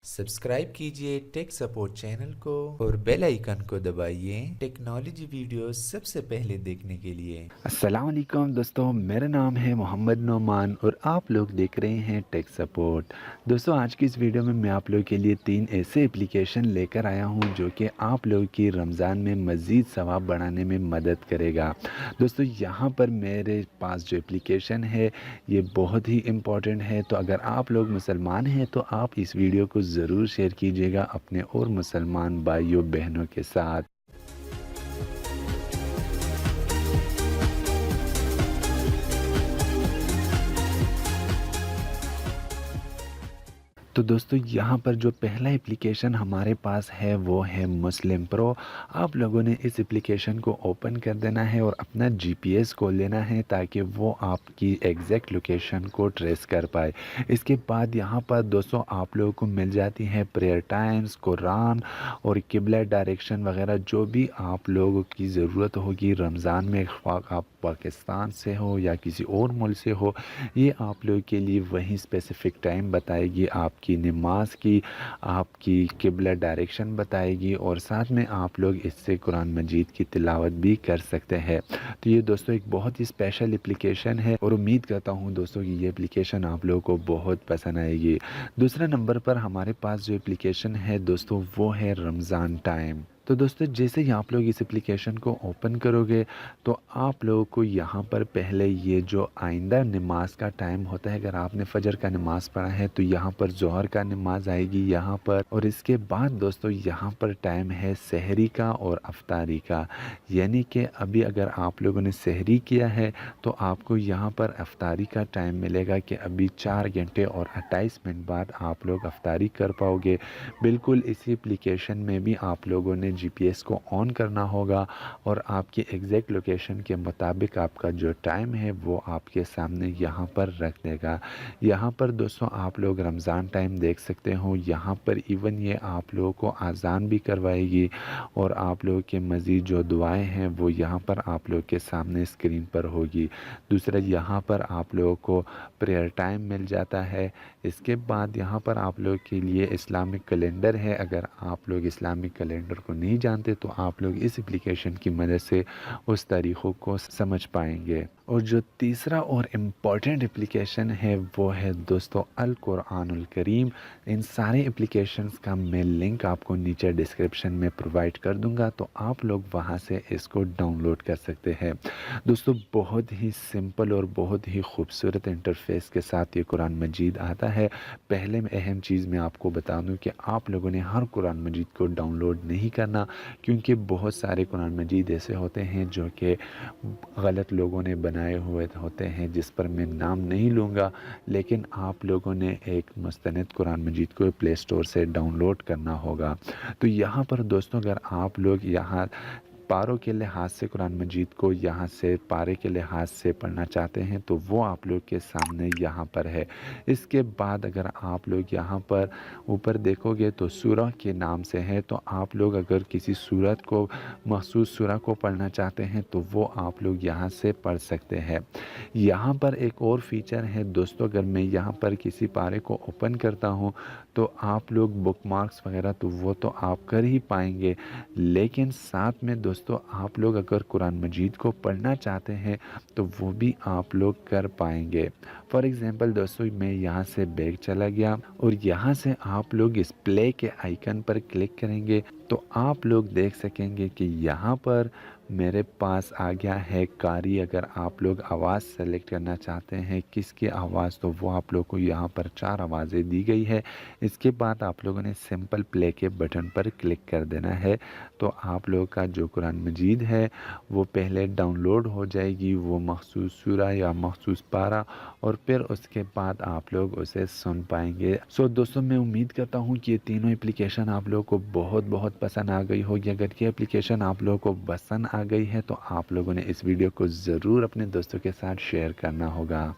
Subscribe कीजिए tech support channel को और बेल आइकन को दबाइए टेक्नोलॉजी वीडियोस सबसे पहले देखने के लिए। अस्सलाम वालेकुम दोस्तों, मेरा नाम है मोहम्मद नोमान और आप लोग देख रहे हैं टेक सपोर्ट। दोस्तों, आज की इस वीडियो में मैं आप लोगों के लिए 3 ऐसे एप्लीकेशन लेकर आया हूं जो कि आप लोगों की रमज़ान में मज़ीद सवाब बढ़ाने में मदद करेगा। दोस्तों, यहां पर मेरे पास जो एप्लीकेशन है ये बहुत ही इम्पॉर्टेंट है, तो अगर आप लोग मुसलमान हैं तो आप इस वीडियो को ज़रूर शेयर कीजिएगा अपने और मुसलमान भाइयों बहनों के साथ। तो दोस्तों, यहाँ पर जो पहला एप्लीकेशन हमारे पास है वो है मुस्लिम प्रो। आप लोगों ने इस एप्लीकेशन को ओपन कर देना है और अपना जीपीएस खोल लेना है ताकि वो आपकी एग्जैक्ट लोकेशन को ट्रेस कर पाए। इसके बाद यहाँ पर दोस्तों आप लोगों को मिल जाती हैं प्रेयर टाइम्स, कुरान और किबला डायरेक्शन वगैरह जो भी आप लोगों की ज़रूरत होगी रमज़ान में, ख्वाह आप पाकिस्तान से हो या किसी और मुल्क से हो, ये आप लोगों के लिए वही स्पेसिफ़िक टाइम बताएगी, आपकी नमाज की, आपकी किबला डायरेक्शन बताएगी और साथ में आप लोग इससे कुरान मजीद की तिलावत भी कर सकते हैं। तो ये दोस्तों एक बहुत ही स्पेशल एप्लीकेशन है और उम्मीद करता हूँ दोस्तों कि ये एप्लीकेशन आप लोगों को बहुत पसंद आएगी। दूसरे नंबर पर हमारे पास जो एप्लीकेशन है दोस्तों वो है रमज़ान टाइम। तो दोस्तों, जैसे ही आप लोग इस एप्लीकेशन को ओपन करोगे तो आप लोगों को यहाँ पर पहले ये जो आइंदा नमाज का टाइम होता है, अगर आपने फजर का नमाज पढ़ा है तो यहाँ पर जोहर का नमाज आएगी यहाँ पर, और इसके बाद दोस्तों यहाँ पर टाइम है सहरी का और अफ्तारी का। यानी कि अभी अगर आप लोगों ने सहरी किया है तो आपको यहाँ पर अफ्तारी का टाइम मिलेगा कि अभी 4 घंटे और 28 मिनट बाद आप लोग अफ्तारी कर पाओगे। बिल्कुल इसी एप्लीकेशन में भी आप लोगों ने जीपीएस को ऑन करना होगा और आपकी एग्जैक्ट लोकेशन के मुताबिक आपका जो टाइम है वो आपके सामने यहाँ पर रख देगा। यहाँ पर दोस्तों आप लोग रमज़ान टाइम देख सकते हो, यहाँ पर इवन ये आप लोगों को आज़ान भी करवाएगी और आप लोगों के मज़ीद जो दुआएं हैं वो यहाँ पर आप लोग के सामने स्क्रीन पर होगी। दूसरा, यहाँ पर आप लोगों को प्रेयर टाइम मिल जाता है। इसके बाद यहाँ पर आप लोग के लिए इस्लामिक कैलेंडर है। अगर आप लोग इस्लामिक कैलेंडर को नहीं जानते तो आप लोग इस एप्लीकेशन की मदद से उस तारीख़ों को समझ पाएंगे। और जो तीसरा और इम्पॉर्टेंट एप्लीकेशन है वो है दोस्तों अल कुरानुल करीम। इन सारे एप्लीकेशंस का मैं लिंक आपको नीचे डिस्क्रिप्शन में प्रोवाइड कर दूंगा, तो आप लोग वहां से इसको डाउनलोड कर सकते हैं। दोस्तों, बहुत ही सिंपल और बहुत ही खूबसूरत इंटरफेस के साथ ये कुरान मजीद आता है। पहले में अहम चीज़ मैं आपको बता दूं कि आप लोगों ने हर कुरान मजीद को डाउनलोड नहीं करना, क्योंकि बहुत सारे कुरान मजीद ऐसे होते हैं जो कि गलत लोगों ने बनाए हुए होते हैं, जिस पर मैं नाम नहीं लूँगा, लेकिन आप लोगों ने एक मुस्तनद कुरान मजीद को प्ले स्टोर से डाउनलोड करना होगा। तो यहाँ पर दोस्तों अगर आप लोग यहाँ पारों के लिहाज से कुरान मजीद को यहाँ से पारे के लिहाज से पढ़ना चाहते हैं तो वो आप लोग के सामने यहाँ पर है। इसके बाद अगर आप लोग यहाँ पर ऊपर देखोगे तो सूरह के नाम से है, तो आप लोग अगर किसी सूरत को मखसूस सूरह को पढ़ना चाहते हैं तो वो आप लोग यहाँ से पढ़ सकते हैं। यहाँ पर एक और फीचर है दोस्तों, अगर मैं यहाँ पर किसी पारे को ओपन करता हूँ तो आप लोग बुकमार्क्स वगैरह तो वो तो आप कर ही पाएंगे, लेकिन साथ में दोस्तों आप लोग अगर कुरान मजीद को पढ़ना चाहते हैं तो वो भी आप लोग कर पाएंगे। फॉर एग्ज़ाम्पल दोस्तों, मैं यहाँ से बैक चला गया और यहाँ से आप लोग इस प्ले के आइकन पर क्लिक करेंगे तो आप लोग देख सकेंगे कि यहाँ पर मेरे पास आ गया है कारी। अगर आप लोग आवाज़ सेलेक्ट करना चाहते हैं किसकी आवाज़, तो वो आप लोग को यहाँ पर 4 आवाज़ें दी गई है। इसके बाद आप लोगों ने सिंपल प्ले के बटन पर क्लिक कर देना है, तो आप लोग का जो कुरान मजीद है वो पहले डाउनलोड हो जाएगी, वो मखसूस सूरा या मखसूस पारा, और फिर उसके बाद आप लोग उसे सुन पाएंगे। सो दोस्तों, मैं उम्मीद करता हूँ कि ये तीनों एप्लीकेशन आप लोगों को बहुत बहुत पसंद आ गई होगी। अगर ये एप्लीकेशन आप लोगों को पसंद आ गई है तो आप लोगों ने इस वीडियो को ज़रूर अपने दोस्तों के साथ शेयर करना होगा।